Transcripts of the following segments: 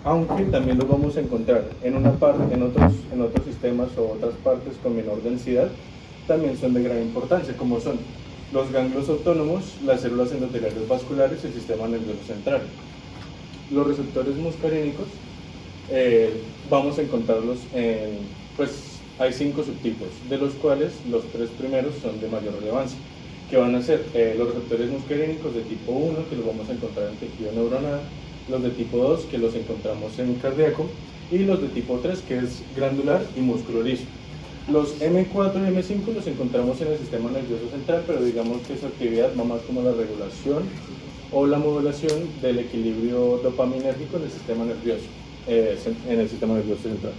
aunque también los vamos a encontrar en una parte, en otros sistemas o otras partes con menor densidad, también son de gran importancia, como son los ganglios autónomos, las células endoteliales vasculares y el sistema nervioso central. Los receptores muscarínicos vamos a encontrarlos en, pues hay 5 subtipos, de los cuales los 3 primeros son de mayor relevancia, que van a ser los receptores muscarínicos de tipo 1, que los vamos a encontrar en tejido neuronal, los de tipo 2, que los encontramos en cardíaco, y los de tipo 3, que es glandular y músculo liso. Los M4 y M5 los encontramos en el sistema nervioso central, pero digamos que su actividad va más como la regulación o la modulación del equilibrio dopaminérgico en el sistema nervioso, central.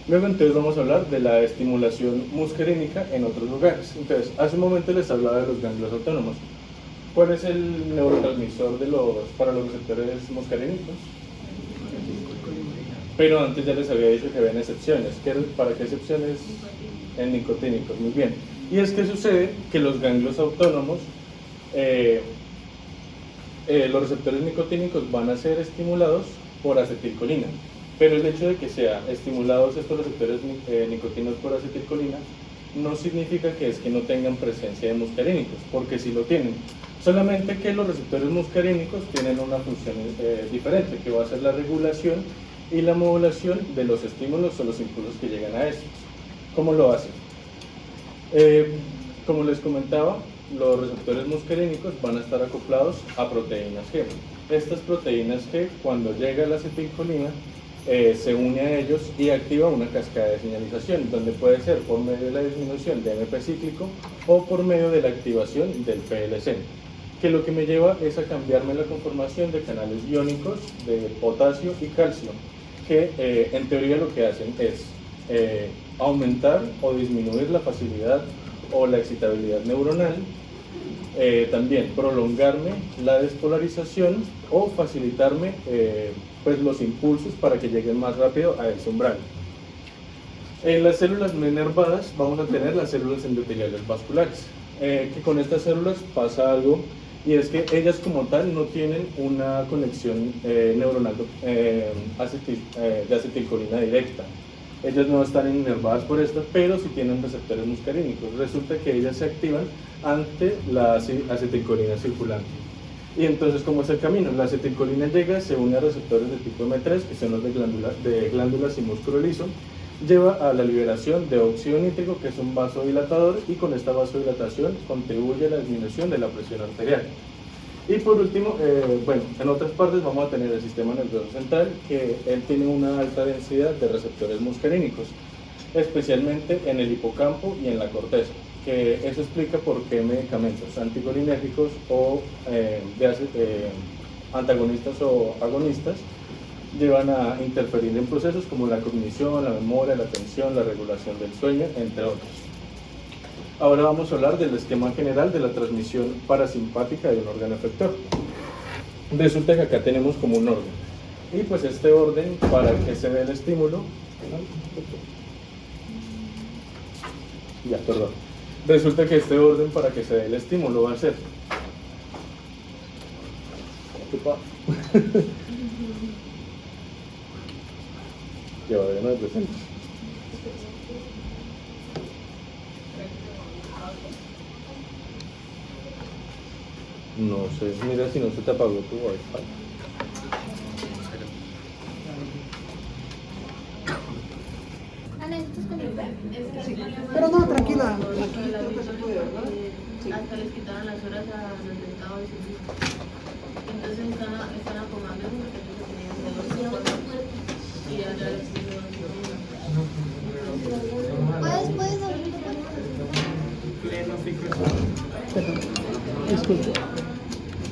Luego entonces vamos a hablar de la estimulación muscarínica en otros lugares. Entonces, hace un momento les hablaba de los ganglios autónomos. ¿Cuál es el neurotransmisor para los receptores muscarínicos? Pero antes ya les había dicho que habían excepciones. ¿Para qué excepciones? En nicotínicos, muy bien. Y es que sucede que los ganglios autónomos, los receptores nicotínicos van a ser estimulados por acetilcolina. Pero el hecho de que sean estimulados estos receptores nicotínicos por acetilcolina no significa que es que no tengan presencia de muscarínicos, porque sí lo tienen. Solamente que los receptores muscarínicos tienen una función diferente, que va a ser la regulación y la modulación de los estímulos o los impulsos que llegan a estos. ¿Cómo lo hacen? Como les comentaba, los receptores muscarínicos van a estar acoplados a proteínas G. Estas proteínas G, cuando llega la acetilcolina, se une a ellos y activa una cascada de señalización, donde puede ser por medio de la disminución de AMP cíclico o por medio de la activación del PLC, que lo que me lleva es a cambiarme la conformación de canales iónicos de potasio y calcio, que en teoría lo que hacen es aumentar o disminuir la facilidad o la excitabilidad neuronal, también prolongarme la despolarización o facilitarme pues los impulsos para que lleguen más rápido a ese umbral. En las células no inervadas vamos a tener las células endoteliales vasculares, que con estas células pasa algo, y es que ellas como tal no tienen una conexión neuronal de acetilcolina directa. Ellas no están inervadas por esto, pero sí tienen receptores muscarínicos. Resulta que ellas se activan ante la acetilcolina circulante. Y entonces, ¿cómo es el camino? La acetilcolina llega, se une a receptores de tipo M3, que son los de glándulas y músculo liso, lleva a la liberación de óxido nítrico, que es un vasodilatador, y con esta vasodilatación contribuye a la disminución de la presión arterial. Y por último, bueno, en otras partes vamos a tener el sistema nervioso central, que él tiene una alta densidad de receptores muscarínicos, especialmente en el hipocampo y en la corteza, que eso explica por qué medicamentos anticolinérgicos o antagonistas o agonistas llevan a interferir en procesos como la cognición, la memoria, la atención, la regulación del sueño, entre otros. Ahora vamos a hablar del esquema general de la transmisión parasimpática de un órgano efector. Resulta que acá tenemos como un orden, y pues este orden, para que se dé el estímulo, resulta que este orden, para que se dé el estímulo, va a ser llevaré una presente. No sé, mira si no se te apagó tu wifi. Pero no, tranquila, aquí creo que se puede, ¿verdad? Sí. Hasta les quitaron las horas a los dentados y sus hijos. Entonces están acomodando porque ellos tenían de y ya les ¿Puedes abrir tu puerta? Pleno Perdón, disculpe.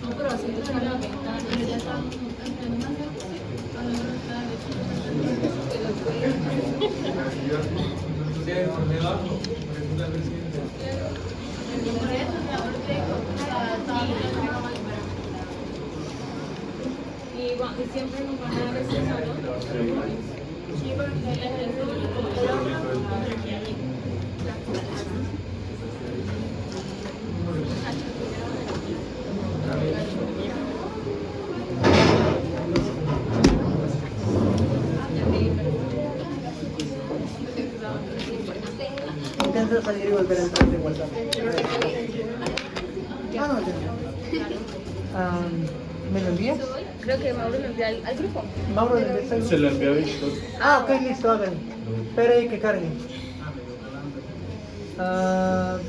no, pero así es la ventana, ya están y siempre nos van a dar ese salón. Sí, porque él es el salir y volver a entrar de WhatsApp. Ah, no, ya. ¿Me lo envía? Creo que Mauro me envió al grupo. Mauro, ¿le envía el Se lo envió a Víctor. Ah, ok, listo, háganlo. Espera ahí que cargue. Espera.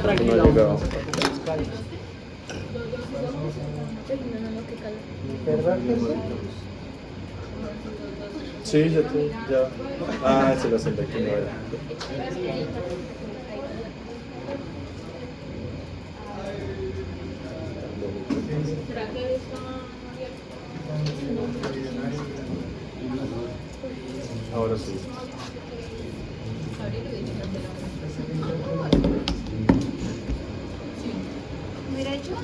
Tranquilo. No ha llegado. No, qué calor. ¿Verdad que sí? Sí, ya. Ah, se lo senté que no era. ¿Será que está Ahora sí. Mira, yo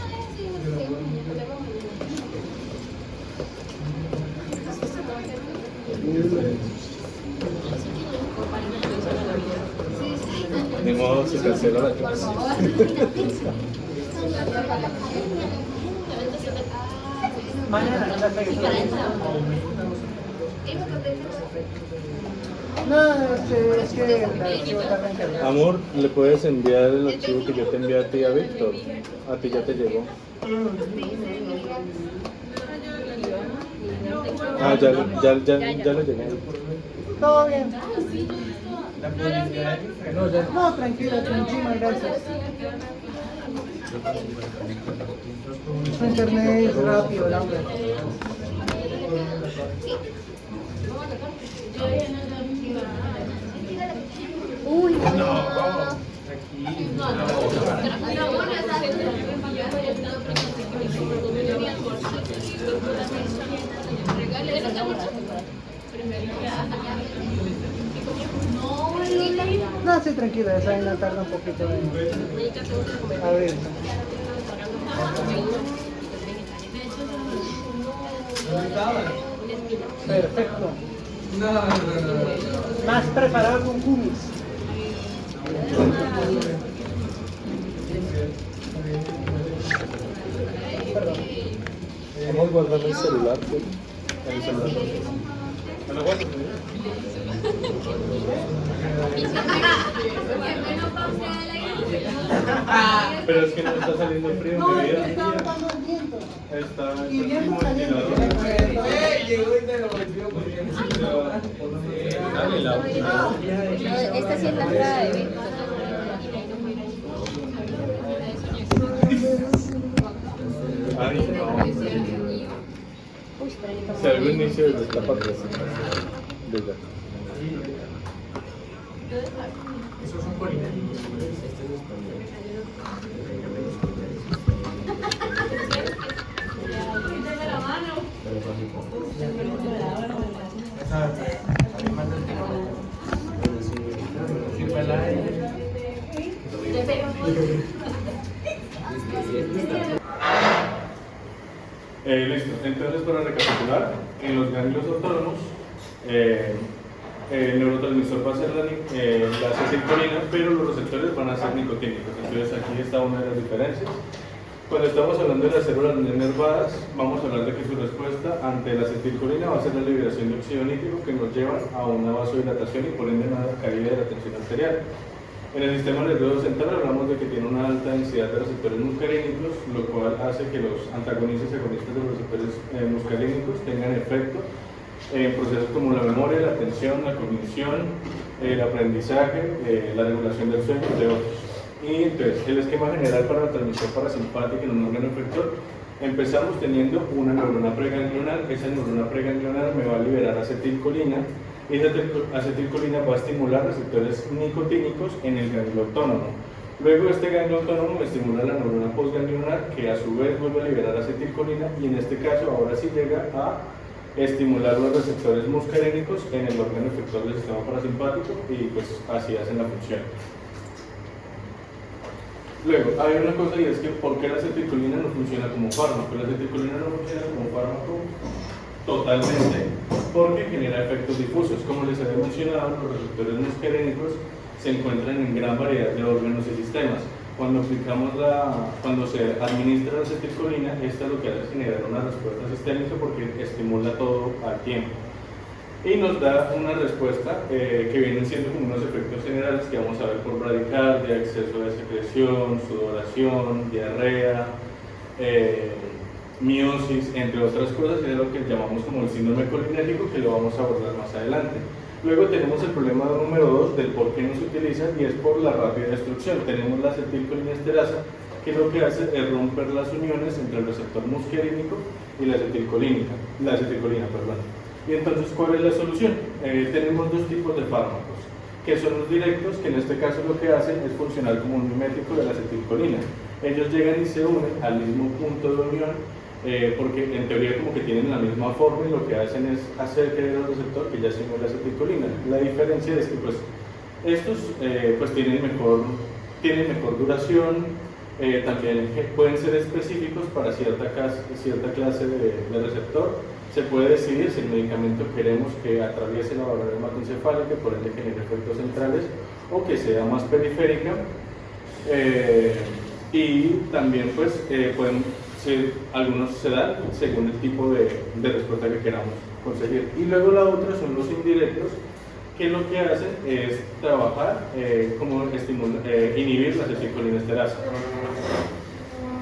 Ni modo, se cancela la clase. Mañana, ya sé que no, es que el archivo está reencargado. Amor, ¿le puedes enviar el archivo que yo te envié a ti a Víctor? A ti ya te llegó. Ah, ya le llegué. Todo bien. No, tranquilo, tranquilo, gracias. Su internet es rápido, la hombre. Uy, No, sí, tranquila, esa vaina tarda un poquito en abrirse. Perfecto. Más preparado con cumis. Perdón. Vamos guardando el celular, ¿sí? El celular. ¿Me lo guardas? Pero es que no está saliendo frío, No, mi es que vida. está botando el viento. Está Y viento caliente. Dale la última. Esta sí es la entrada de eventos. Ay, no. Uy, pero yo Si algo inicio desde esta parte así. Desde acá. Listo, entonces para recapitular, en los ganglios autónomos el neurotransmisor va a ser la acetilcolina, pero los receptores van a ser nicotínicos. Entonces aquí está una de las diferencias. Cuando estamos hablando de las células nervadas, vamos a hablar de que su respuesta ante la acetilcolina va a ser la liberación de óxido nítrico que nos lleva a una vasodilatación y por ende una caída de la tensión arterial. En el sistema nervioso central hablamos de que tiene una alta densidad de receptores muscarínicos, lo cual hace que los antagonistas y agonistas de los receptores muscarínicos tengan efecto en procesos como la memoria, la atención, la cognición, el aprendizaje, la regulación del sueño, entre otros. Y entonces, el esquema general para la transmisión parasimpática en un órgano efector, empezamos teniendo una neurona preganglionar. Esa neurona preganglionar me va a liberar acetilcolina, y esa acetilcolina va a estimular receptores nicotínicos en el ganglio autónomo. Luego este ganglio autónomo estimula la neurona postganglionar, que a su vez vuelve a liberar acetilcolina, y en este caso ahora sí llega a estimular los receptores muscarínicos en el órgano efector del sistema parasimpático, y pues así hacen la función. Luego, hay una cosa, y es que ¿por qué la acetilcolina no funciona como fármaco? La acetilcolina no funciona como fármaco totalmente porque genera efectos difusos. Como les había mencionado, los receptores muscarínicos se encuentran en gran variedad de órganos y sistemas. Cuando se administra la acetilcolina, esta lo que hace es generar una respuesta sistémica porque estimula todo al tiempo. y nos da una respuesta que vienen siendo como unos efectos generales que vamos a ver por bradicardia, exceso de secreción, sudoración, diarrea, miosis, entre otras cosas, que es lo que llamamos como el síndrome colinérgico, que lo vamos a abordar más adelante. Luego tenemos el problema número 2 del por qué no se utiliza, y es por la rápida destrucción. Tenemos la acetilcolinesterasa, que lo que hace es romper las uniones entre el receptor muscarínico y la acetilcolina, perdón. Y entonces, ¿cuál es la solución? Tenemos dos tipos de fármacos, que son los directos, que en este caso lo que hacen es funcionar como un mimético de la acetilcolina. Ellos llegan y se unen al mismo punto de unión, porque en teoría como que tienen la misma forma, y lo que hacen es hacer que el receptor que ya se une a la acetilcolina. La diferencia es que pues estos pues tienen mejor duración, también pueden ser específicos para cierta clase de receptor. Se puede decidir si el medicamento queremos que atraviese la barrera hematoencefálica, por ende genere efectos centrales, o que sea más periférica, y también pues algunos se dan según el tipo de respuesta que queramos conseguir. Y luego la otra son los indirectos, que lo que hacen es trabajar como inhibir la acetilcolinesterasa.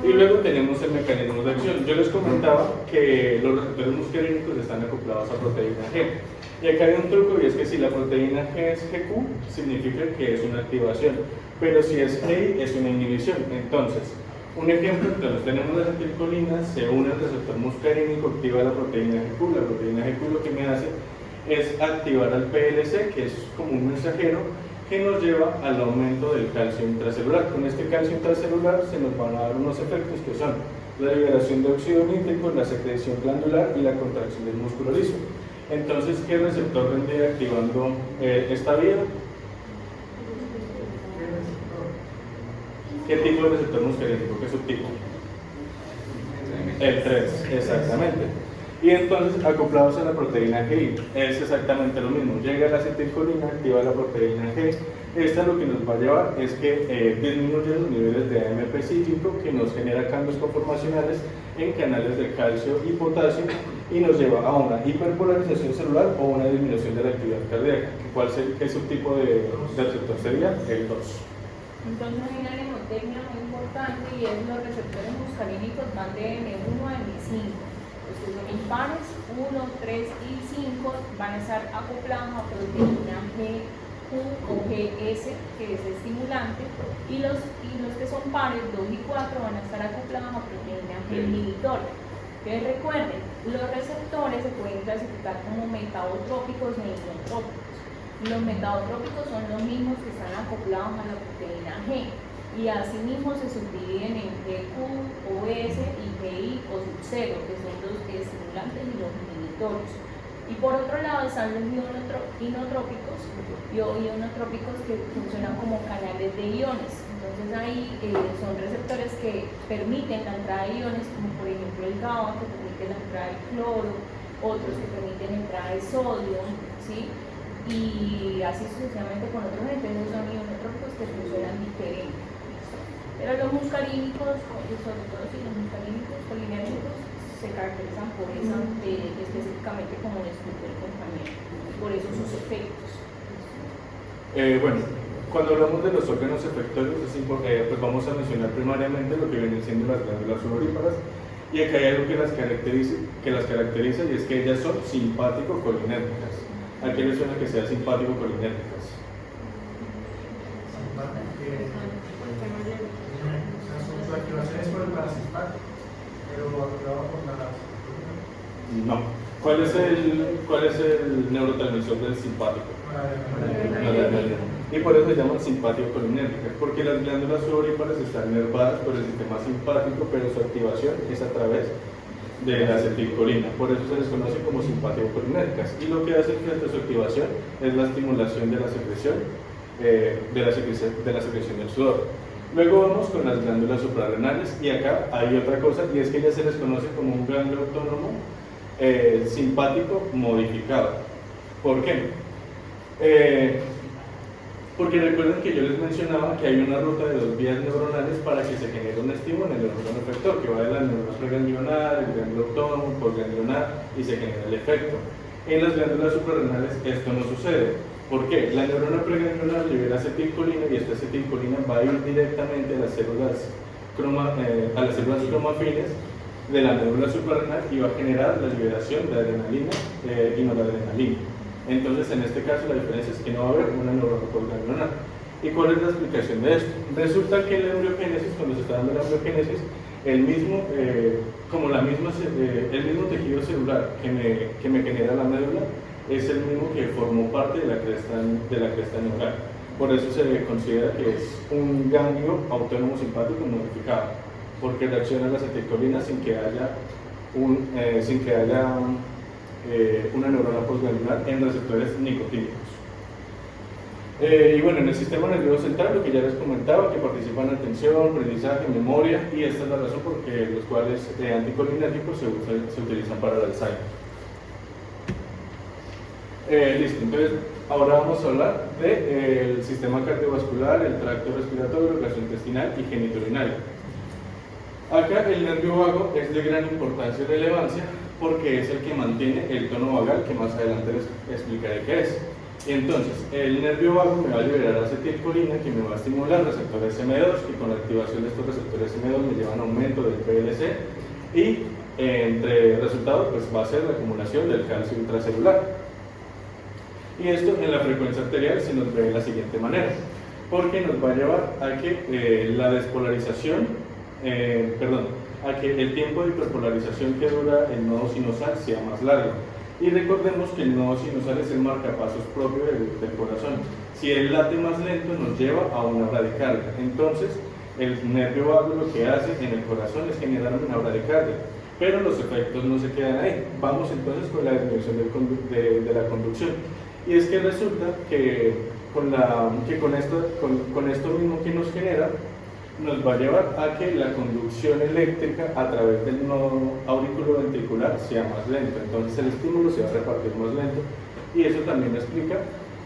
Y luego tenemos el mecanismo de acción. Yo les comentaba que los receptores muscarínicos están acoplados a proteína G. Y acá hay un truco, y es que si la proteína G es GQ, significa que es una activación, pero si es GI, es una inhibición. Entonces, un ejemplo, entonces tenemos la acetilcolina, se une al receptor muscarínico, activa la proteína GQ. La proteína GQ lo que me hace es activar al PLC, que es como un mensajero que nos lleva al aumento del calcio intracelular. Con este calcio intracelular se nos van a dar unos efectos que son la liberación de óxido nítrico, la secreción glandular y la contracción del músculo liso. Entonces, ¿qué receptor vendría activando esta vía? ¿Qué tipo de receptor muscarínico? ¿Qué subtipo? El 3, exactamente. Y entonces, acoplados a la proteína G, es exactamente lo mismo. Llega la acetilcolina, activa la proteína G. Esta lo que nos va a llevar es que disminuye los niveles de AMP cíclico, que nos genera cambios conformacionales en canales de calcio y potasio, y nos lleva a una hiperpolarización celular o una disminución de la actividad cardíaca. ¿Qué subtipo de receptor sería? El 2. Entonces hay una mnemotecnia muy importante, y es los receptores muscarínicos van de M1 a M5. Los que son impares, 1, 3 y 5, van a estar acoplados a proteína GQ o GS, que es estimulante, y los que son pares, 2 y 4, van a estar acoplados a proteína G inhibitoria. Entonces recuerden, los receptores se pueden clasificar como metabotrópicos e isotrópicos. Los metabotrópicos son los mismos que están acoplados a la proteína G, y asimismo se subdividen en GQ, OS y GI o sub-0, que son los estimulantes y los inhibitores. Y por otro lado están los inotrópicos y ionotrópicos, que funcionan como canales de iones. Entonces ahí son receptores que permiten la entrada de iones, como por ejemplo el GABA, que permite la entrada de cloro, otros que permiten la entrada de sodio, ¿sí? Y así sucesivamente con otros entes. Son ionotrópicos que funcionan diferentes. Pero los muscarínicos, sobre todo si los muscarínicos colinérgicos, se caracterizan por esa, específicamente como les explicó el compañero, por eso sus efectos. Bueno, cuando hablamos de los órganos efectorios, pues vamos a mencionar primariamente lo que vienen siendo las glándulas sudoríparas, y acá hay algo que las caracteriza, y es que ellas son simpático-colinérgicas. ¿A qué les suena que sea simpático-colinérgicas? Su activación es por el parasimpático, pero activado por la... No. ¿Cuál es el neurotransmisor del simpático? La adrenalina. Y por eso se llaman simpático-colinérgicas, porque las glándulas sudoríparas están nervadas por el sistema simpático, pero su activación es a través de la acetilcolina. Por eso se les conoce como simpático-colinérgicas. Y lo que hace frente a su activación es la estimulación de la secreción de la secreción del sudor. Luego vamos con las glándulas suprarrenales, y acá hay otra cosa, y es que ya se les conoce como un ganglio autónomo simpático modificado. ¿Por qué? Porque recuerden que yo les mencionaba que hay una ruta de 2 vías neuronales para que se genere un estímulo en el órgano efector, que va de la neurona preganglionar, el ganglio autónomo, postganglionar, y se genera el efecto. En las glándulas suprarrenales esto no sucede. ¿Por qué? La neurona preganglionar libera acetilcolina y esta acetilcolina va a ir directamente a las células cromafines de la médula suprarrenal y va a generar la liberación de adrenalina y noradrenalina. Entonces, en este caso, la diferencia es que no va a haber una neurona postganglionar. ¿Y cuál es la explicación de esto? Resulta que en la embriogénesis, cuando se está dando la embriogénesis, el mismo tejido celular que me genera la médula es el mismo que formó parte de la cresta neural. Por eso se considera que es un ganglio autónomo simpático modificado, porque reacciona a las acetilcolinas sin que haya una neurona postganglionar en receptores nicotínicos. Y bueno, en el sistema nervioso central, lo que ya les comentaba, que participa en atención, aprendizaje, memoria, y esta es la razón por que los cuales anticolinérgicos se utilizan para el Alzheimer. Listo, entonces ahora vamos a hablar del sistema cardiovascular, el tracto respiratorio, gastrointestinal y genitourinario. Acá el nervio vago es de gran importancia y relevancia porque es el que mantiene el tono vagal, que más adelante les explicaré qué es. Y entonces, el nervio vago me va a liberar acetilcolina, que me va a estimular receptores M2, que con la activación de estos receptores M2 me llevan a aumento del PLC, y entre resultados pues va a ser la acumulación del calcio intracelular. Y esto en la frecuencia arterial se nos ve de la siguiente manera, porque nos va a llevar a que la despolarización, a que el tiempo de hiperpolarización que dura el nodo sinusal sea más largo. Y recordemos que el nodo sinusal es el marcapasos propio del corazón. Si él late más lento, nos lleva a una bradicardia. Entonces, el nervio vago lo que hace en el corazón es generar una bradicardia. Pero los efectos no se quedan ahí. Vamos entonces con la disminución de la conducción. Y es que resulta que con esto mismo que nos genera, nos va a llevar a que la conducción eléctrica a través del nodo auriculoventricular sea más lenta. Entonces el estímulo se va a repartir más lento y eso también explica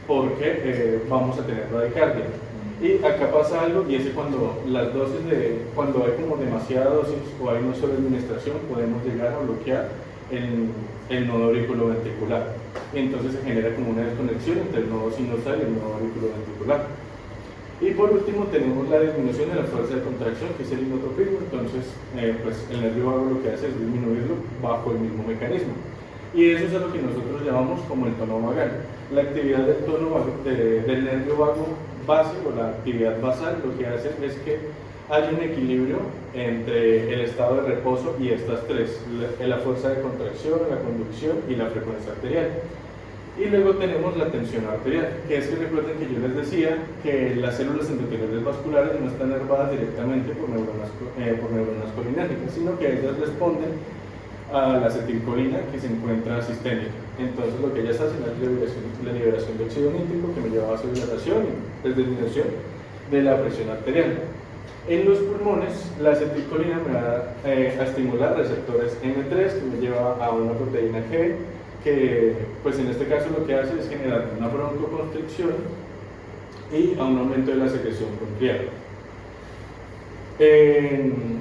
por qué vamos a tener bradicardia. Y acá pasa algo, y es que cuando hay como demasiada dosis o hay una sobreadministración, podemos llegar a bloquear el nodo auriculoventricular. Entonces se genera como una desconexión entre el nodo sinusal y el nodo auriculoventricular. Y por último tenemos la disminución de la fuerza de contracción, que es el inotropismo. Entonces pues el nervio vago lo que hace es disminuirlo bajo el mismo mecanismo. Y eso es a lo que nosotros llamamos como el tono vagal. La actividad del del nervio vago base o la actividad basal lo que hace es que hay un equilibrio entre el estado de reposo y estas tres, la fuerza de contracción, la conducción y la frecuencia arterial. Y luego tenemos la tensión arterial, que es que recuerden que yo les decía que las células endoteliales vasculares no están nervadas directamente por neuronas colinérgicas, sino que ellas responden a la acetilcolina que se encuentra sistémica. Entonces lo que ellas hacen es la liberación de óxido nítrico, que me lleva a vasoilatación y disminución de la presión arterial. En los pulmones, la acetilcolina me va a estimular receptores M3, que me lleva a una proteína G, que pues en este caso lo que hace es generar una broncoconstricción y a un aumento de la secreción bronquial. En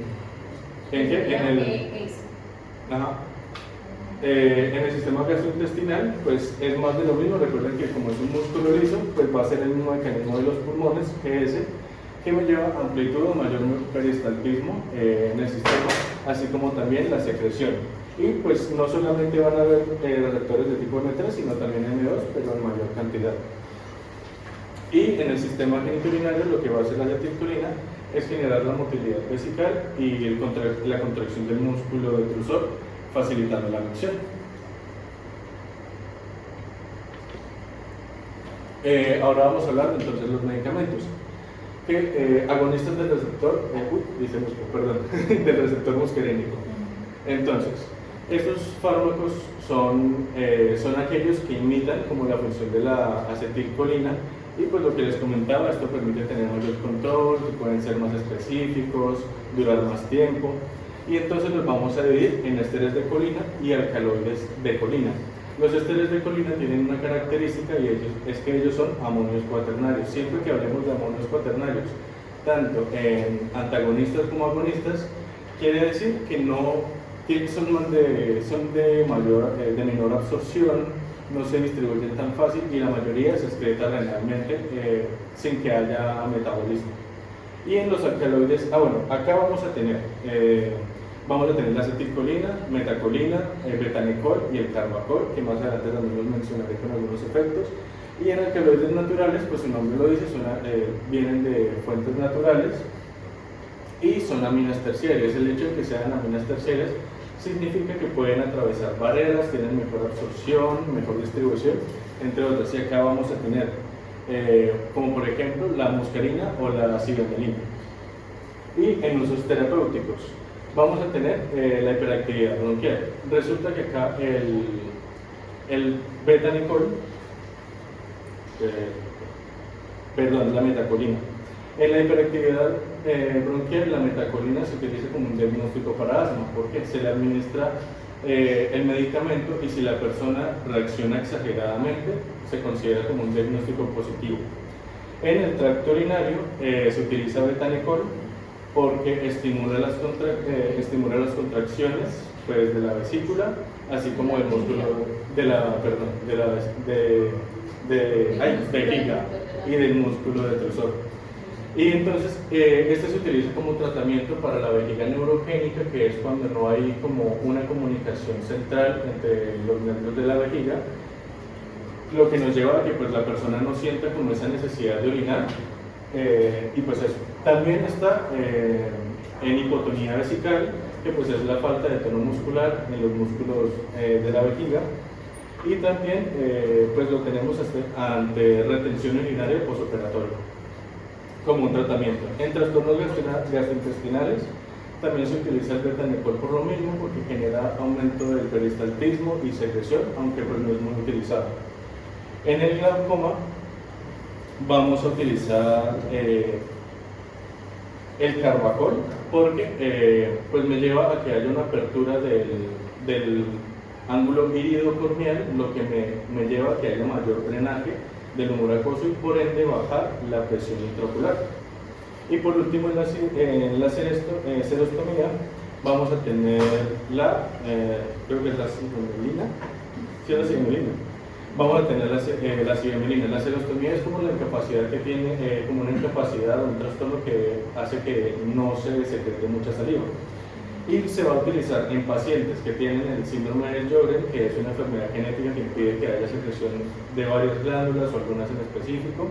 el sistema gastrointestinal pues es más de lo mismo. Recuerden que como es un músculo liso, pues va a ser el mismo mecanismo de los pulmones, que me lleva a amplitud o mayor peristaltismo en el sistema, así como también la secreción. Y pues no solamente van a haber receptores de tipo M3, sino también M2, pero en mayor cantidad. Y en el sistema genitourinario lo que va a hacer la acetilcolina es generar la motilidad vesical y la contracción del músculo detrusor, facilitando la micción. Ahora vamos a hablar entonces de los medicamentos. Agonistas del receptor, del receptor muscarínico. Entonces, estos fármacos son aquellos que imitan como la función de la acetilcolina, y pues lo que les comentaba, esto permite tener mayor control, que pueden ser más específicos, durar más tiempo, y entonces los vamos a dividir en ésteres de colina y alcaloides de colina. Los ésteres de colina tienen una característica, y es que ellos son amonios cuaternarios. Siempre que hablemos de amonios cuaternarios, tanto en antagonistas como agonistas, quiere decir que son de menor absorción no se distribuyen tan fácil y la mayoría se excreta renalmente sin que haya metabolismo. Y en los alcaloides, acá vamos a tener la acetilcolina, metacolina, betanicol y el carbacol, que más adelante también los mencionaré con algunos efectos. Y en alcaloides naturales, pues su nombre lo dice, vienen de fuentes naturales y son aminas terciarias. El hecho de que sean aminas terciarias significa que pueden atravesar barreras, tienen mejor absorción, mejor distribución, entre otras. Y acá vamos a tener, como por ejemplo, la muscarina o la cibemelina. Y en usos terapéuticos vamos a tener la hiperactividad bronquial. Resulta que acá el betanicol, la metacolina. En la hiperactividad bronquial, la metacolina se utiliza como un diagnóstico para asma, porque se le administra el medicamento y si la persona reacciona exageradamente, se considera como un diagnóstico positivo. En el tracto urinario se utiliza betanicol porque estimula las contracciones pues, de la vesícula, así como del músculo vejiga y del músculo detrusor. Y entonces, este se utiliza como tratamiento para la vejiga neurogénica, que es cuando no hay como una comunicación central entre los nervios de la vejiga, lo que nos lleva a que pues, la persona no sienta como esa necesidad de orinar, y pues eso. También está en hipotonía vesical, que pues es la falta de tono muscular en los músculos de la vejiga, y también pues lo tenemos ante retención urinaria posoperatoria como un tratamiento. En trastornos gastrointestinales también se utiliza el betanicol por lo mismo, porque genera aumento del peristaltismo y secreción, aunque pues no es muy utilizado. En el glaucoma vamos a utilizar el carbacol, porque pues me lleva a que haya una apertura del ángulo iridocorneal, lo que me lleva a que haya mayor drenaje del humor acuoso y por ende bajar la presión intraocular. Y por último, en la serostomía vamos a tener creo que es la cibemelina. Sí, la cibemelina. Vamos a tener la cibemelina. La serostomía es como la incapacidad que tiene, como una incapacidad o un trastorno que hace que no se secrete mucha saliva. Y se va a utilizar en pacientes que tienen el síndrome de Sjögren, que es una enfermedad genética que impide que haya secreción de varias glándulas o algunas en específico,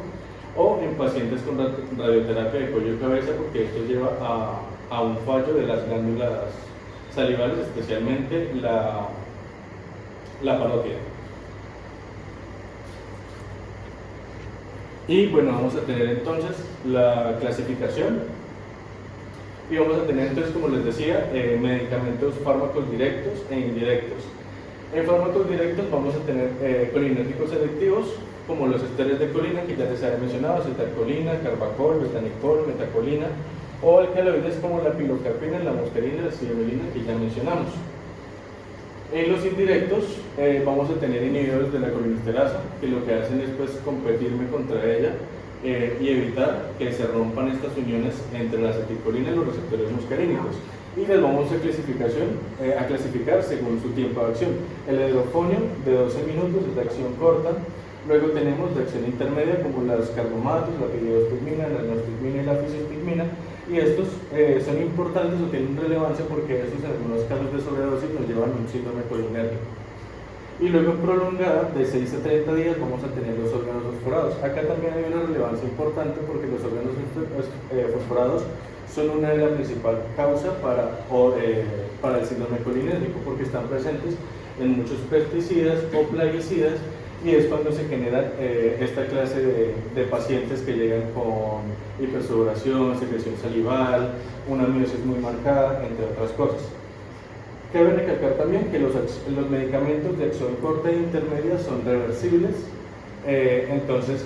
o en pacientes con radioterapia de cuello y cabeza, porque esto lleva a un fallo de las glándulas salivales, especialmente la parótida. Y bueno, vamos a tener entonces la clasificación. Y vamos a tener entonces, como les decía, medicamentos, fármacos directos e indirectos. En fármacos directos vamos a tener colinérgicos selectivos, como los esteres de colina, que ya les había mencionado, acetilcolina, carbacol, betanicol, metacolina, o alcaloides como la pilocarpina, la muscarina y la cibemelina, que ya mencionamos. En los indirectos vamos a tener inhibidores de la colinesterasa, que lo que hacen es pues, competirme contra ella, y evitar que se rompan estas uniones entre la acetilcolina y los receptores muscarínicos. Y les vamos a clasificar según su tiempo de acción. El hidrofonio de 12 minutos es de acción corta. Luego tenemos de acción intermedia como las carbomatos, la piridostigmina, la nostigmina y la fisostigmina. Y estos son importantes o tienen relevancia porque estos en algunos casos de sobredosis nos llevan a un síndrome colinérgico. Y luego en prolongada, de 6 a 30 días, vamos a tener los órganos fosforados. Acá también hay una relevancia importante porque los órganos fosforados son una de las principales causas para el síndrome colinérgico, porque están presentes en muchos pesticidas o plaguicidas, y es cuando se genera esta clase de pacientes que llegan con hipersudoración, secreción salival, una miosis muy marcada, entre otras cosas. Cabe recalcar también que los medicamentos de acción corta e intermedia son reversibles, entonces,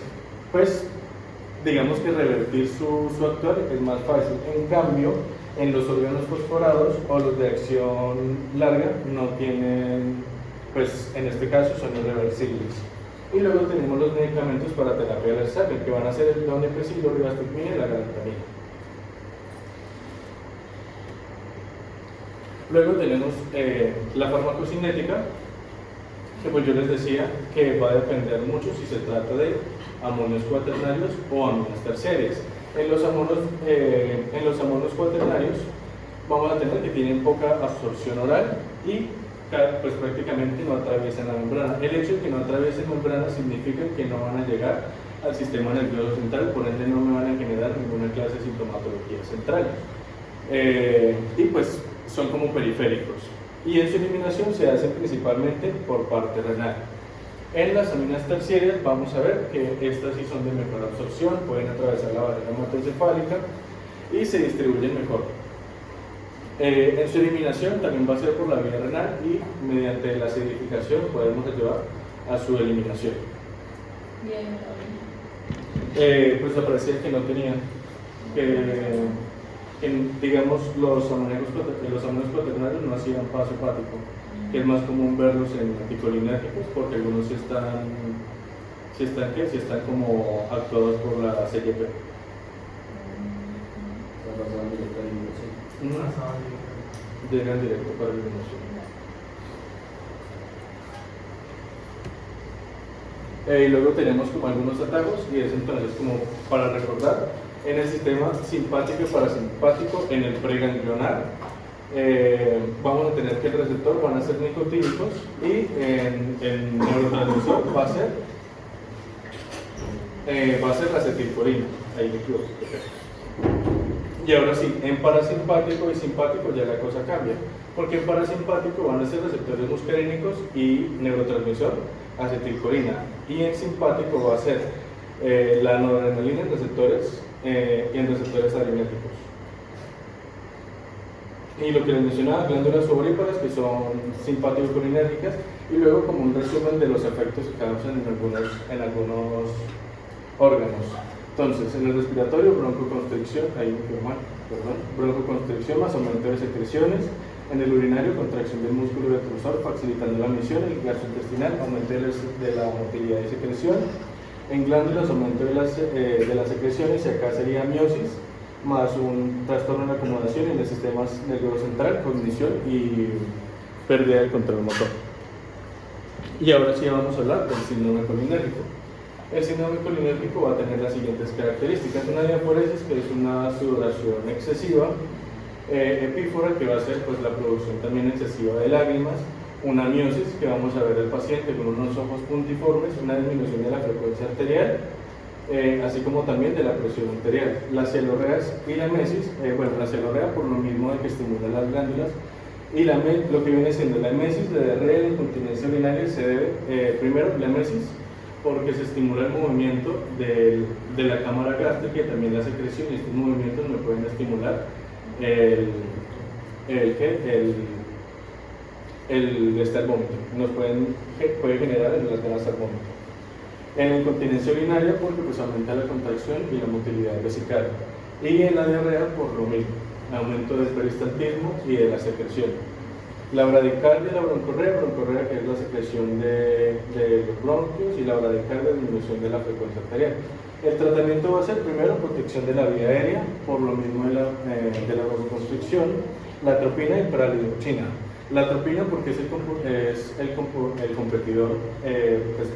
pues, digamos que revertir su actuar es más fácil. En cambio, en los órganos fosforados o los de acción larga no tienen, pues, en este caso son irreversibles. Y luego tenemos los medicamentos para terapia del Alzheimer, que van a ser el donepezil, la ribastectina y la galantamina. Luego tenemos la farmacocinética, que pues yo les decía que va a depender mucho si se trata de amonios cuaternarios o aminas terciarias. En los amonios cuaternarios vamos a tener que tienen poca absorción oral y pues prácticamente no atraviesan la membrana. El hecho de que no atraviesen membrana significa que no van a llegar al sistema nervioso central, por ende no me van a generar ninguna clase de sintomatología central. Y pues son como periféricos. Y en su eliminación se hacen principalmente por parte renal. En las aminas terciarias vamos a ver que estas sí son de mejor absorción, pueden atravesar la barrera hematoencefálica y se distribuyen mejor. En su eliminación también va a ser por la vía renal y mediante la acidificación podemos ayudar a su eliminación. Bien, Pues aparecía que no tenían, que digamos los amonios cuaternarios no hacían paso hepático, que es más común verlos en anticolinérgicos porque algunos sí están como actuados por la CYP. Llegan directo para la eliminación. Y luego tenemos como algunos atajos y es entonces como para recordar en el sistema simpático y parasimpático, en el preganglionar vamos a tener que el receptor van a ser nicotínicos y en el neurotransmisor va a ser la acetilcolina. Ahí me equivoco. Y ahora sí, en parasimpático y simpático ya la cosa cambia, porque en parasimpático van a ser receptores muscarínicos y neurotransmisor acetilcolina, y en simpático va a ser la noradrenalina en receptores adrenérgicos. Y lo que les mencionaba, glándulas sudoríparas que son simpático-colinérgicas, y luego como un resumen de los efectos que causan en algunos órganos. Entonces, en el respiratorio, broncoconstricción, broncoconstricción más aumento de secreciones. En el urinario, contracción del músculo retrusor facilitando la misión. En el gastrointestinal, aumento de la motilidad y secreción. En glándulas, aumento de las secreciones, y acá sería miosis, más un trastorno de la acomodación en el sistema nervioso central, cognición y pérdida del control motor. Y ahora sí vamos a hablar del síndrome colinérgico. El síndrome colinérgico va a tener las siguientes características: una diaforesis, que es una sudoración excesiva, epífora, que va a ser pues la producción también excesiva de lágrimas, una miosis, que vamos a ver al paciente con unos ojos puntiformes, una disminución de la frecuencia arterial, así como también de la presión arterial. Las cialorreas y la mesis, la cialorrea por lo mismo de que estimula las glándulas, y lo que viene siendo la mesis, la diarrea y la incontinencia urinaria se debe, primero, la mesis, porque se estimula el movimiento de la cámara gástrica y también la secreción, y estos movimientos me pueden estimular el vómito, puede generar las ganas al vómito. En la incontinencia urinaria, porque pues aumenta la contracción y la motilidad vesical, y en la diarrea por lo mismo, aumento del peristaltismo y de la secreción. La bradicardia y la broncorrea que es la secreción de los bronquios, y la bradicardia, disminución de la frecuencia arterial. El tratamiento va a ser primero protección de la vía aérea, por lo mismo de la broncoconstricción, la atropina y paralidoxina. La atropina porque es el competidor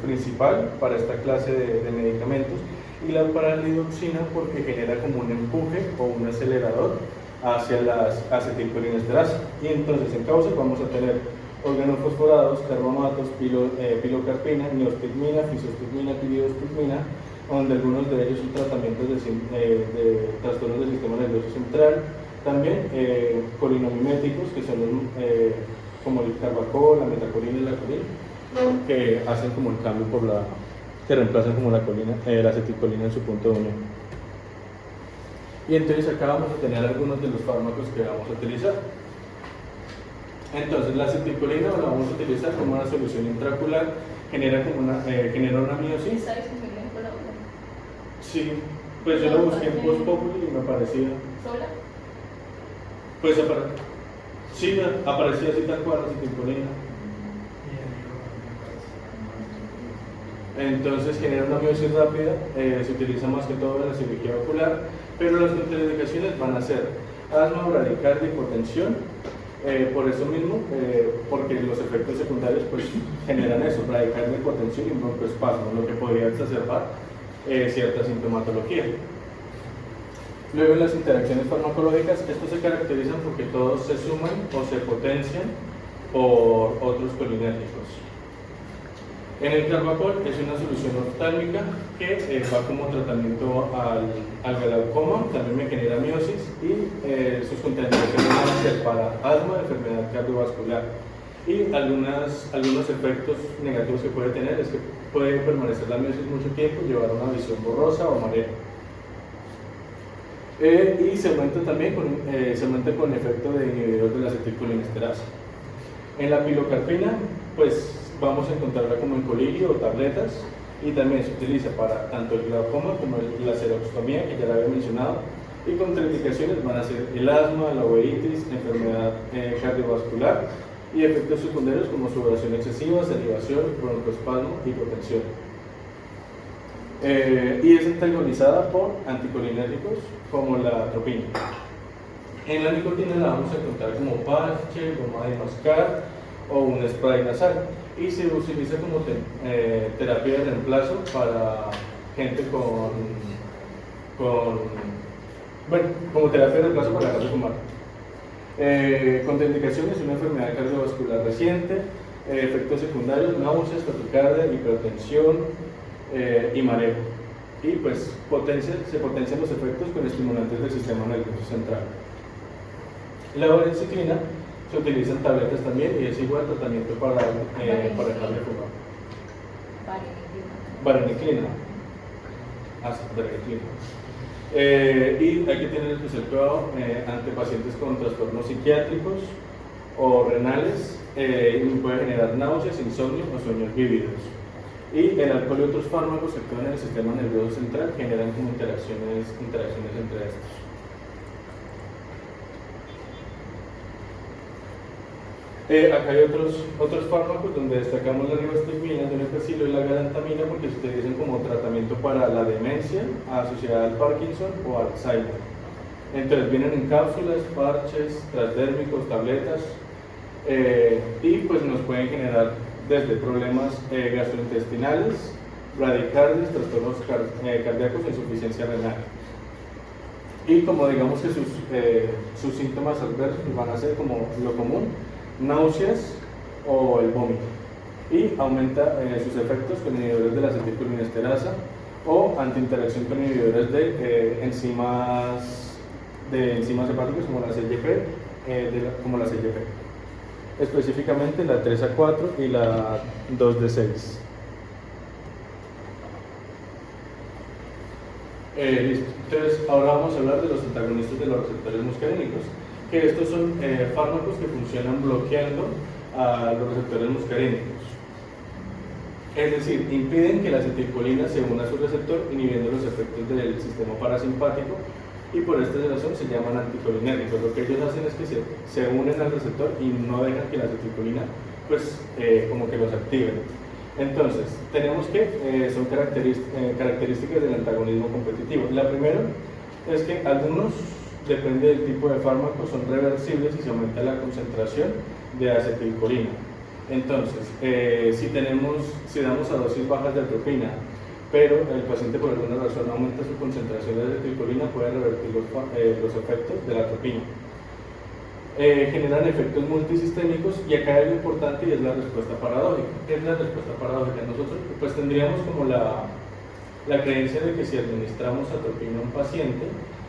principal para esta clase de medicamentos, y la paralidoxina porque genera como un empuje o un acelerador hacia las acetilcolinesterasa. Y entonces en causa vamos a tener organofosforados, carbamatos, pilocarpina, neostigmina, fisostigmina, piridostigmina, donde algunos de ellos son tratamientos de trastornos del sistema nervioso central. También colinomiméticos, que son como el carbacol, la metacolina y la colina, que hacen como el cambio que reemplazan como la acetilcolina en su punto de unión. Y entonces acá vamos a tener algunos de los fármacos que vamos a utilizar. Entonces la acetilcolina la vamos a utilizar como una solución intraocular, genera una miosis. ¿Está disponible en Colombia? Sí, pues yo lo busqué en Post Populi y me aparecía. ¿Sola? Pues sí, aparecía así tal cual, acetilcolina. Entonces genera una miosis rápida, se utiliza más que todo en la cirugía ocular, pero las contraindicaciones van a ser asma, bradicardia, hipotensión, Por eso mismo, porque los efectos secundarios pues, generan eso, bradicardia, hipotensión y broncoespasmo, lo que podría exacerbar cierta sintomatología. Luego, en las interacciones farmacológicas, estos se caracterizan porque todos se suman o se potencian por otros colinérgicos. En el carbacol es una solución oftálmica que va como tratamiento al glaucoma, también me genera miosis y sus contraindicaciones van a ser para asma, enfermedad cardiovascular. Y algunos efectos negativos que puede tener es que puede permanecer la miosis mucho tiempo, llevar una visión borrosa o mareo. Y se aumenta también con efecto de inhibidor de la acetilcolinesterasa. En la pilocarpina, pues vamos a encontrarla como en colirio o tabletas y también se utiliza para tanto el glaucoma como la xerostomía, que ya la había mencionado, y contraindicaciones van a ser el asma, la uveitis, enfermedad cardiovascular y efectos secundarios como sudoración excesiva, salivación, broncoespasmo y hipotensión. Y es antagonizada por anticolinérgicos como la atropina. En la nicotina la vamos a encontrar como parche, goma de mascar o un spray nasal, y se utiliza como terapia de reemplazo para gente como terapia de reemplazo para dejar de fumar. Contraindicaciones: una enfermedad cardiovascular reciente, efectos secundarios, náuseas, taquicardia, hipertensión y mareo. Y pues se potencian los efectos con estimulantes del sistema nervioso central. La vareniclina se utiliza en tabletas también y es igual tratamiento para dejar de fumar. Vareniclina. Vareniclina. Y hay que tener especial cuidado ante pacientes con trastornos psiquiátricos o renales, y puede generar náuseas, insomnio o sueños vívidos. Y el alcohol y otros fármacos que actúan en el sistema nervioso central generan como interacciones entre estos. Acá hay otros fármacos donde destacamos la ribastagmina, donepezilo y la galantamina, porque se utilizan como tratamiento para la demencia asociada al Parkinson o Alzheimer. Entonces vienen en cápsulas, parches, transdérmicos, tabletas, y pues nos pueden generar desde problemas gastrointestinales, bradicardias, trastornos cardíacos e insuficiencia renal. Y como digamos que sus síntomas adversos van a ser como lo común: náuseas o el vómito, y aumenta sus efectos con inhibidores de la acetilcolinesterasa o antiinteracción con inhibidores de enzimas hepáticas como la CYP, específicamente la 3A4 y la 2D6. Listo. Entonces, ahora vamos a hablar de los antagonistas de los receptores muscarínicos, que estos son fármacos que funcionan bloqueando a los receptores muscarínicos. Es decir, impiden que la acetilcolina se una a su receptor, inhibiendo los efectos del sistema parasimpático, y por esta razón se llaman anticolinérgicos. Lo que ellos hacen es que se unen al receptor y no dejan que la acetilcolina pues como que los activen. Entonces, tenemos que son características del antagonismo competitivo. La primera es que algunos, depende del tipo de fármaco, son reversibles y se aumenta la concentración de acetilcolina. Entonces, si damos a dosis bajas de atropina, pero el paciente por alguna razón aumenta su concentración de acetilcolina, puede revertir los efectos de la atropina. Generan efectos multisistémicos, y acá hay algo importante y es la respuesta paradójica. ¿Qué es la respuesta paradójica? Nosotros pues tendríamos como la creencia de que si administramos atropina a un paciente,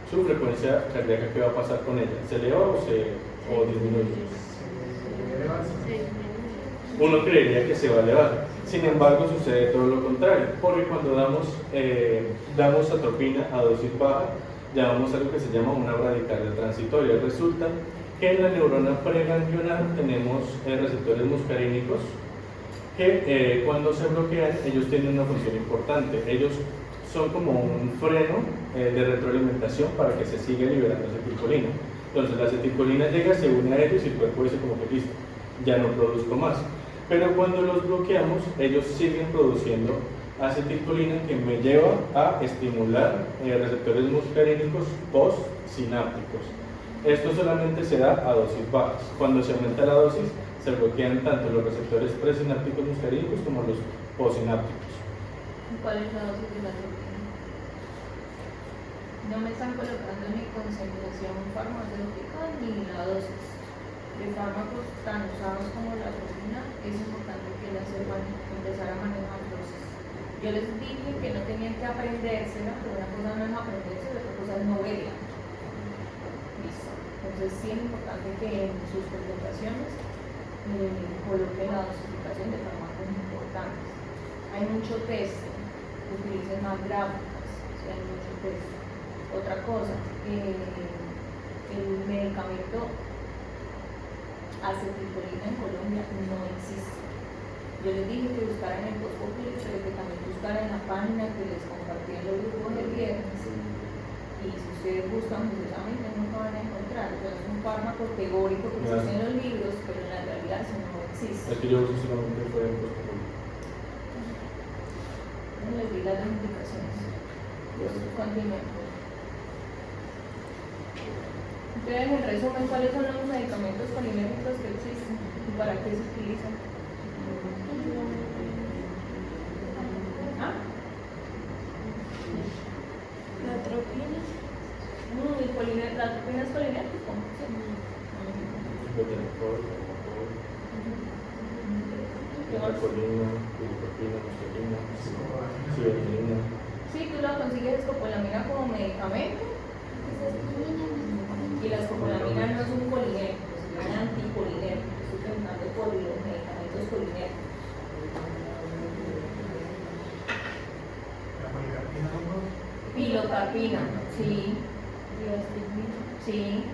su frecuencia cardíaca, ¿qué va a pasar con ella? ¿Se eleva o disminuye? Uno creería que se va a elevar. Sin embargo, sucede todo lo contrario, porque cuando damos atropina a dosis baja, llamamos algo que se llama una bradicardia transitoria. Resulta que en la neurona preganglionar tenemos receptores muscarínicos que cuando se bloquean, ellos tienen una función importante. Ellos son como un freno de retroalimentación para que se siga liberando acetilcolina. Entonces la acetilcolina llega, se une a ellos y el cuerpo dice como que listo, ya no produzco más. Pero cuando los bloqueamos, ellos siguen produciendo acetilcolina, que me lleva a estimular receptores muscarínicos postsinápticos. Esto solamente se da a dosis bajas. Cuando se aumenta la dosis, se bloquean tanto los receptores presinápticos muscarínicos como los postsinápticos. ¿Cuál es la dosis de la atropina? No me están colocando ni concentración farmacéutica ni la dosis. De fármacos tan usados como la atropina, es importante que la sepan empezar a manejar dosis. Yo les dije que no tenían que aprendérsela, pero una cosa no es aprenderse, otra cosa es no verla. Listo. Entonces sí es importante que en sus presentaciones coloquen la dosificación de fármacos importantes. Hay mucho test, utilicen más gráficas, o sea, hay mucho test. Otra cosa, el medicamento acetilcolina en Colombia no existe. Yo les dije que buscaran en el post-populi, pero que también buscaran en la página que les compartí en los grupos el viernes. Y si ustedes buscan precisamente nunca van a encontrar. O sea, es un fármaco teórico que existe en los libros, pero en la realidad eso no existe. Es que yo uso solamente fue en post-populi. No les di las indicaciones. Continuemos. Entonces, en resumen, ¿cuáles son los medicamentos colinérgicos que existen y para qué se utilizan? ¿Ah? La atropina. La atropina es colinérgico. Sí. Colina, ibuprofena, muscarina, ciberilina. Sí, tú la consigues escopolamina como medicamento. Y la escopolamina no es un colinérgico, es un anticolinérgico. Estoy preguntando por los medicamentos colinérgicos. Pilocarpina, sí. Sí.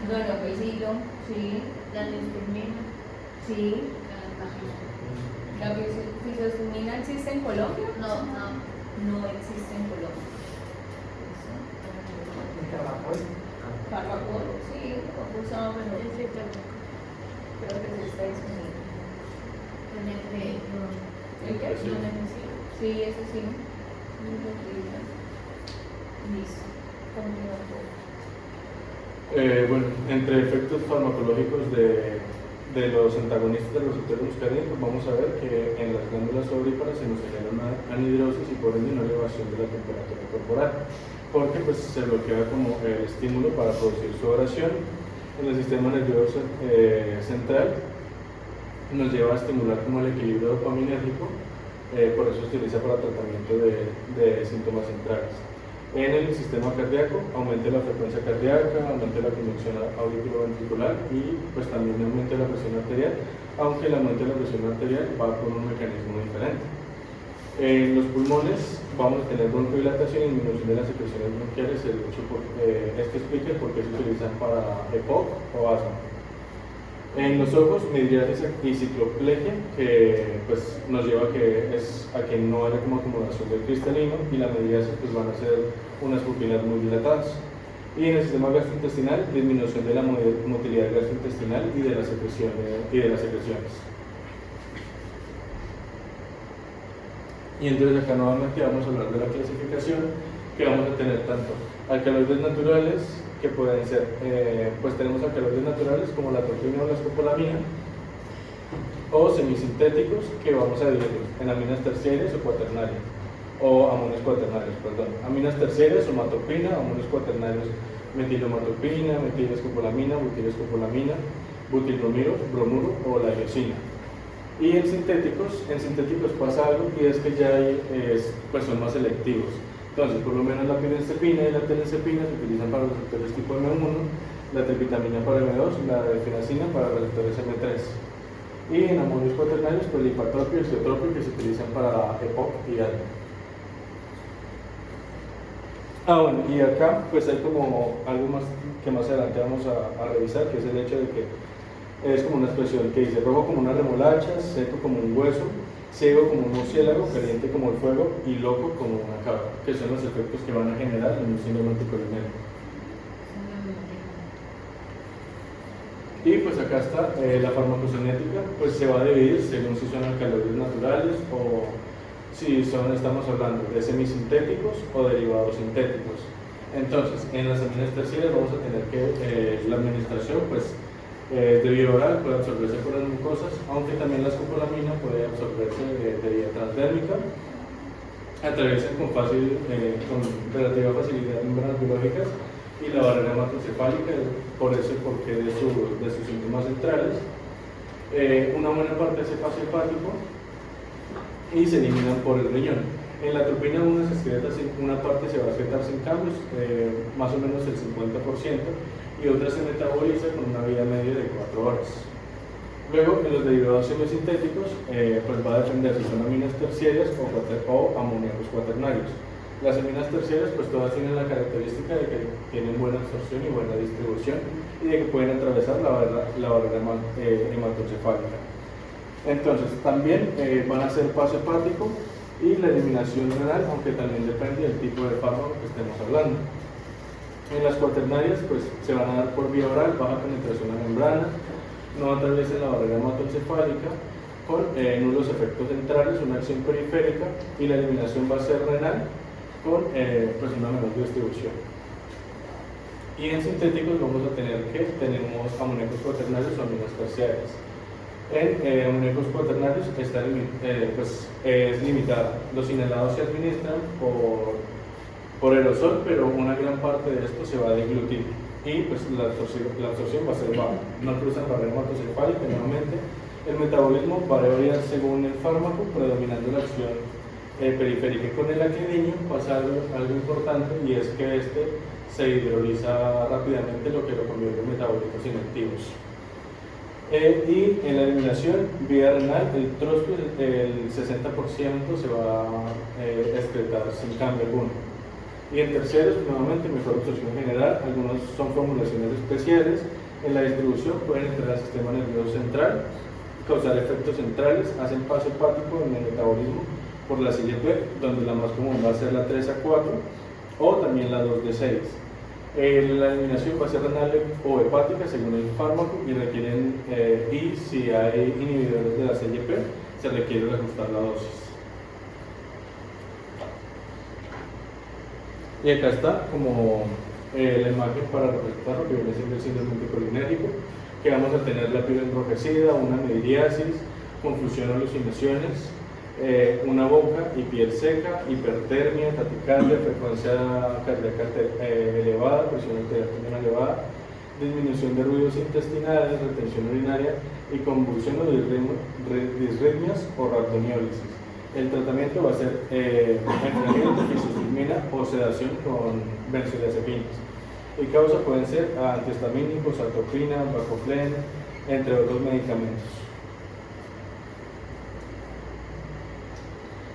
Donopezilo, sí. Sí. ¿La fisostimina existe en Colombia? No existe en Colombia. Carbacol, sí, lo usado, pero creo que sí está disponible. ¿El qué? Sí, eso sí. Listo. Continuamos. Bueno, entre efectos farmacológicos de los antagonistas de los receptores muscarínicos, vamos a ver que en las glándulas sudoríparas se nos genera una anhidrosis y por ende una elevación de la temperatura corporal, porque pues se bloquea como el estímulo para producir sudoración. En el sistema nervioso central nos lleva a estimular como el equilibrio dopaminérgico, por eso se utiliza para tratamiento de síntomas centrales. En el sistema cardíaco aumenta la frecuencia cardíaca, aumenta la conducción auriculoventricular y pues también aumenta la presión arterial, aunque el aumento de la presión arterial va por un mecanismo diferente. En los pulmones vamos a tener broncolilatación y disminución de las secreciones bronquiales. Esto explica por qué se utilizan para EPOC o asma. En los ojos, midriasis y cicloplegia, que pues, nos lleva a que no haya como acumulación del cristalino, y la midriasis pues, van a ser unas pupilas muy dilatadas. Y en el sistema gastrointestinal, disminución de la motilidad gastrointestinal y de las secreciones. Y entonces acá nuevamente vamos a hablar de la clasificación, que vamos a tener tanto alcaloides naturales, que pueden ser, pues tenemos alcaloides naturales como la atropina o la escopolamina, o semisintéticos, que vamos a dividirlos en aminas terciarias o cuaternarias, o amones cuaternarios, perdón. Aminas terciarias, somatopina, amones cuaternarios, metilomatopina, metilescopolamina, butilescopolamina, butilbromuro o la iosina. Y en sintéticos pasa algo, y es que ya pues son más selectivos. Entonces, por lo menos la pirencepina y la terencepina se utilizan para receptores tipo M1, la triptamina para M2 y la delfinacina para receptores M3. Y en amonios cuaternarios, pues el hipatropio y el exiotropio, que se utilizan para EPOC y ALMA. Bueno, y acá pues hay como algo más que más adelante vamos a revisar, que es el hecho de que es como una expresión que dice rojo como una remolacha, seco como un hueso, ciego como un murciélago, caliente como el fuego y loco como una cabra, que son los efectos que van a generar en un síndrome anticolinérgico. Y pues acá está la farmacocinética, pues se va a dividir según si son alcaloides naturales o si estamos hablando de semisintéticos o derivados sintéticos. Entonces, en las aminas terciarias vamos a tener que la administración, pues, de vía oral puede absorberse por las mucosas, aunque también la escopolamina puede absorberse de vía transdérmica, atraviesan con relativa facilidad membranas biológicas y la barrera hematocefálica, por ese porqué de sus síntomas centrales. Una buena parte de ese paso hepático y se eliminan por el riñón. En la atropina 1 una parte se va a excretar sin cambios, más o menos el 50%, y otra se metaboliza con una vida media de 4 horas. Luego, en los derivados semiosintéticos, pues va a depender si son aminas terciarias o amoníacos cuaternarios. Las aminas terciarias, pues todas tienen la característica de que tienen buena absorción y buena distribución, y de que pueden atravesar la barrera hematocefálica. Entonces, también van a ser paso hepático y la eliminación renal, aunque también depende del tipo de fármaco que estemos hablando. En las cuaternarias, pues se van a dar por vía oral, baja penetración a membrana, no atraviesan la barrera hematocefálica, con nulos efectos centrales, una acción periférica, y la eliminación va a ser renal con pues una menor distribución. Y en sintéticos vamos a tener que tenemos amoníacos cuaternarios o aminas terciarias. En amoníacos cuaternarios es limitada. Los inhalados se administran por aerosol, pero una gran parte de esto se va a deglutir y pues la absorción va a ser baja. No cruzan barrera hematocefálica nuevamente. El metabolismo va a variar según el fármaco, predominando la acción periférica. Con el aclidinio pasa algo importante, y es que este se hidroliza rápidamente, lo que lo convierte en metabolitos inactivos. Y en la eliminación vía renal, el trospio, el 60% se va a excretar sin cambio alguno. Y en terceros, nuevamente, mejor absorción general. Algunos son formulaciones especiales. En la distribución pueden entrar al sistema nervioso central, causar efectos centrales, hacen paso hepático en el metabolismo por la CYP, donde la más común va a ser la 3A4 o también la 2D6. La eliminación va a ser renal o hepática según el fármaco, y requieren, y si hay inhibidores de la CYP, se requiere reajustar la dosis. Y acá está como la imagen para representar lo que viene siendo el síndrome anticolinérgico, que vamos a tener la piel enrojecida, una midriasis, confusión o alucinaciones, una boca y piel seca, hipertermia, taquicardia, frecuencia cardíaca elevada, presión arterial elevada, disminución de ruidos intestinales, retención urinaria y convulsión o disritmias o rhabdoniólisis. El tratamiento va a ser enfriamiento, fisiostigmina o sedación con benzodiazepinas. Y causas pueden ser antihistamínicos, atropina, bacoflen, entre otros medicamentos.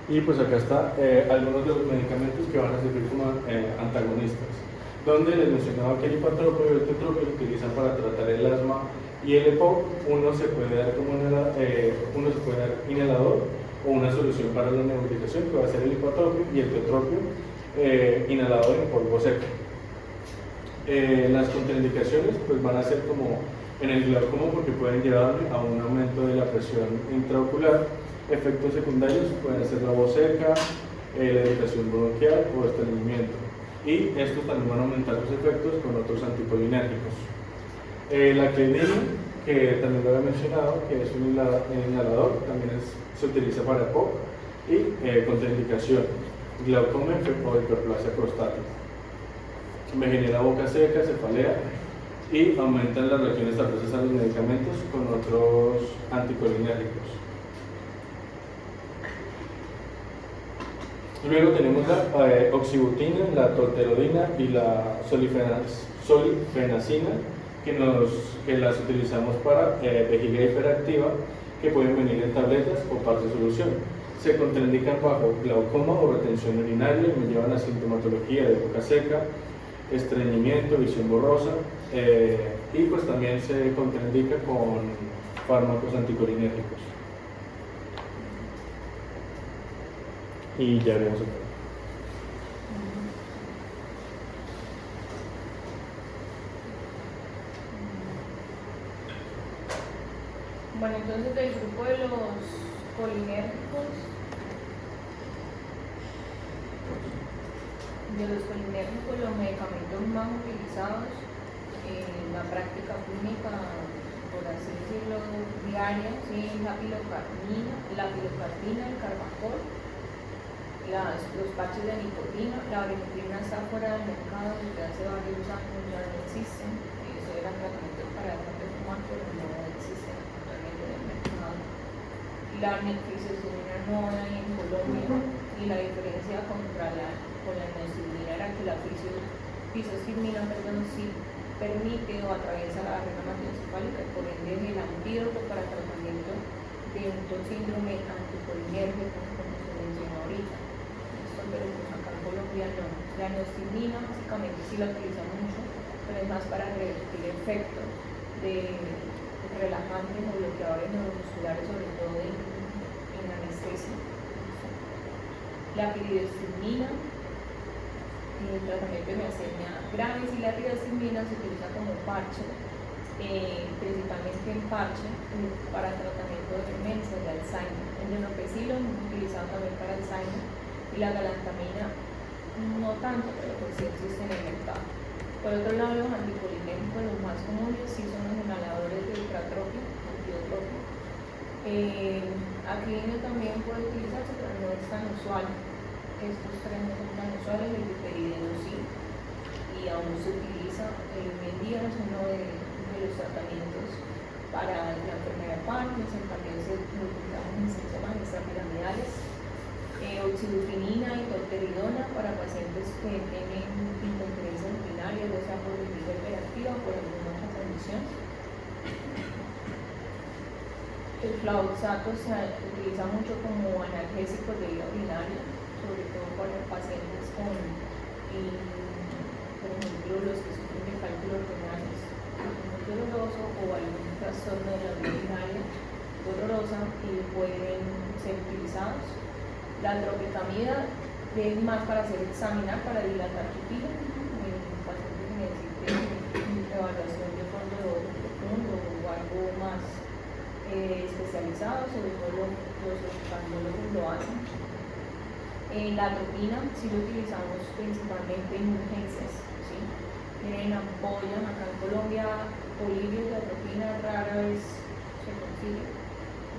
Y pues acá está algunos de los medicamentos que van a servir como antagonistas, donde les mencionaba que el hipatropio y el tetropio se utilizan para tratar el asma y el EPOC. Uno se puede dar inhalador, o una solución para la nebulización, que va a ser el hipatropio, y el tetropio inhalador en polvo seco. Las contraindicaciones pues van a ser como en el glaucoma, porque pueden llevarme a un aumento de la presión intraocular. Efectos secundarios pueden ser la voz seca, la irritación bronquial o estreñimiento, y estos también van a aumentar los efectos con otros anticolinérgicos. La clidina, que también lo había mencionado, que es un inhalador, también se utiliza para EPOC, y contraindicación, glaucoma o hiperplasia prostática. Me genera boca seca, cefalea, y aumentan las reacciones adversas a los medicamentos con otros anticolinérgicos. Luego tenemos la oxibutina, la tolterodina y la solifenacina, que las utilizamos para vejiga hiperactiva, que pueden venir en tabletas o parte de solución. Se contraindican bajo glaucoma o retención urinaria, y me llevan a sintomatología de boca seca, estreñimiento, visión borrosa, y pues también se contraindica con fármacos anticolinérgicos. Y ya veremos otra. Bueno, entonces del grupo de los colinérgicos De los colinérgicos, los medicamentos más utilizados en la práctica clínica, por así decirlo, diaria, ¿sí? La pilocarpina, el carbacol, los parches de nicotina. La vareniclina está fuera del mercado desde hace varios años, ya no existen. Eso era tratamiento para dejar de fumar, pero no existen actualmente en el mercado. La nifurtimoxina no hay en Colombia, y la diferencia con la enoxaparin era que la fisostigmina, sí permite o atraviesa la barrera hematoencefálica, por ende es el antídoto para tratamiento de un síndrome anticolinérgico, como se mencionó ahorita. Esto, pero pues acá en Colombia no. La enoxaparin básicamente sí la utilizamos mucho, pero es más para revertir efectos de relajantes o bloqueadores neuromusculares, sobre todo en anestesia. La piridostigmina, el tratamiento de miastenia gravis, y la piridostigmina se utiliza como parche, principalmente en parche, para tratamiento de demencia, de Alzheimer. El donepezilo es utilizado también para Alzheimer, y la galantamina no tanto, pero pues sí existe en el mercado. Por otro lado, los anticolinérgicos, los más comunes, sí son los inhaladores de ultratropio, antiotropio. Aclíneo también puede utilizarse, pero no es tan usual. Estos tres no son tan usuales. El piperideno sí, y aún se utiliza. Hoy en día es uno de los tratamientos para la enfermedad de Parkinson. También se lo utilizamos en sistemas extrapiramidales. Oxidupinina y tolteridona para pacientes que tienen incontinencia urinaria, ya sea por vejiga hiperactiva o por alguna otra condición. El flavoxato se utiliza mucho como analgésico de vía urinaria, sobre todo para pacientes con, por ejemplo, los que sufren de cálculos renales, muy doloroso, o algún trastorno de la vía urinaria dolorosa, y pueden ser utilizados. La tropicamida es más para hacer examinar, para dilatar pupila, en pacientes que necesiten evaluación de fondo profundo o algo más especializado, sobre todo los oftalmólogos lo hacen. La atropina sí lo utilizamos principalmente en urgencias, ¿sí? En ampollas, acá en Colombia, polivios de atropina rara vez se consigue.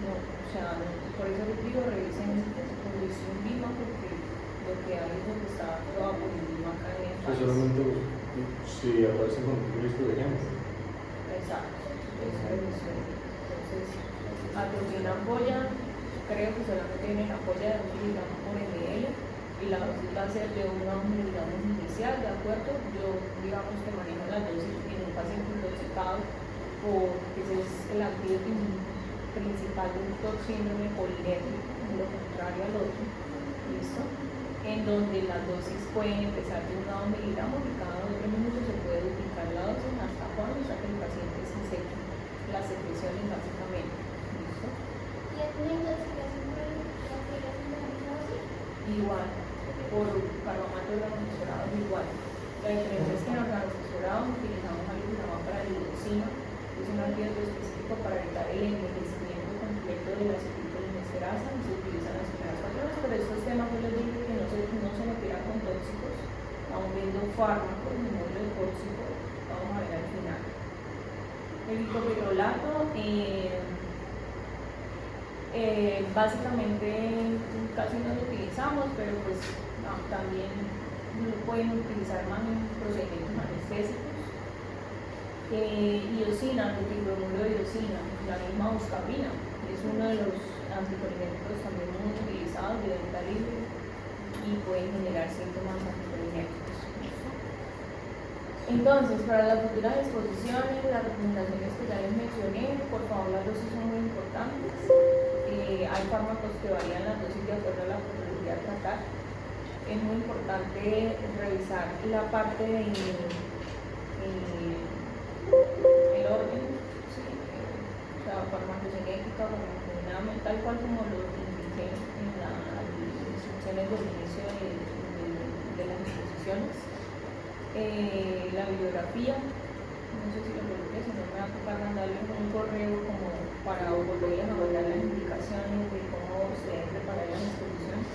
No, o sea, por eso les digo, revisen Polivium Vima, porque lo que hay es lo que está aprobado por el Vima acá en el país. Solamente si aparecen con un listo de gente. Exacto, esa es revisión. Entonces, atropina ampolla, creo que solamente viene en ampolla de 2 miligramos por ml, y la dosis va a ser de 1 miligramos inicial, ¿de acuerdo? Yo, digamos que manejo la dosis en un paciente intoxicado, porque ese es el antídoto principal de un síndrome colinérgico, lo contrario al otro, ¿listo? En donde las dosis pueden empezar de 1 a 2 miligramos, y cada 2 o 3 minutos se puede duplicar la dosis hasta cuando, hasta que el paciente se seque las secreciones básicamente, ¿listo? ¿Y es una intoxicación por la aplicación de la misma dosis? Igual, por carbonato organofosforado igual. La diferencia es que en organofosforado utilizamos algo que se llama paralidoxina, que es un antídoto específico para evitar el envejecimiento completo de la acetilcolinesterasa, y se utilizan las primeras 4 horas, pero estos temas yo les digo que no se meterán con tóxicos, aún viendo fármacos, ningún tóxico, vamos a ver al final. El bicoperolato, básicamente casi no lo utilizamos, pero pues también lo pueden utilizar más en procedimientos anestésicos. Iosina, antibromuro de iosina, la misma buscapina, es uno de los anticolinérgicos también muy utilizados de venta libre, y pueden generar síntomas anticolinérgicos. Entonces, para las futuras exposiciones, las recomendaciones que ya les mencioné, por favor, las dosis son muy importantes. Hay fármacos que varían las dosis de acuerdo a la patología a tratar. Es muy importante revisar la parte de el orden, ¿sí? O sea, farmacogenética, farmacodinamia, tal cual como lo indiqué en las instrucciones del inicio de las exposiciones. La bibliografía, no sé si lo coloqué, si no me va a tocar mandarles un correo como para volverles a mandar las indicaciones de cómo se deben preparar las exposiciones.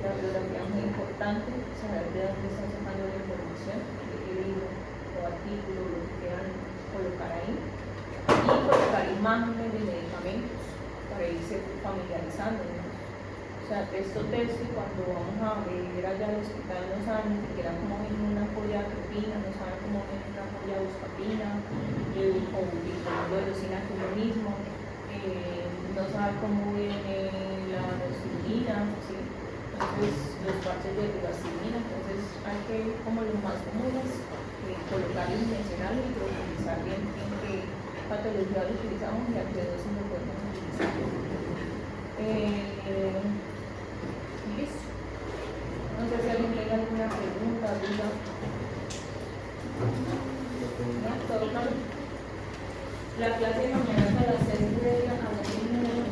La bibliografía es muy importante, saber de dónde están sacando la información, de qué libro o artículo lo que quieran colocar ahí, y colocar imágenes de medicamentos para irse familiarizando, ¿no? O sea, texto, y cuando vamos a ir allá al hospital no saben ni siquiera cómo viene una joya atropina, no saben cómo viene una joya buscapina, o bicolodosina, que es lo mismo, no saben cómo viene la amoxicilina, ¿sí? Entonces los parches de ribacidina, entonces hay que ir como los más comunes, colocarlos, mencionarlos y profundizar bien en qué patología lo utilizamos y a qué dosis lo podemos utilizar. Listo. No sé si alguien tenga alguna pregunta, duda. ¿No? ¿Todo claro? La clase de mañana es a las 6:30 a las 6:30.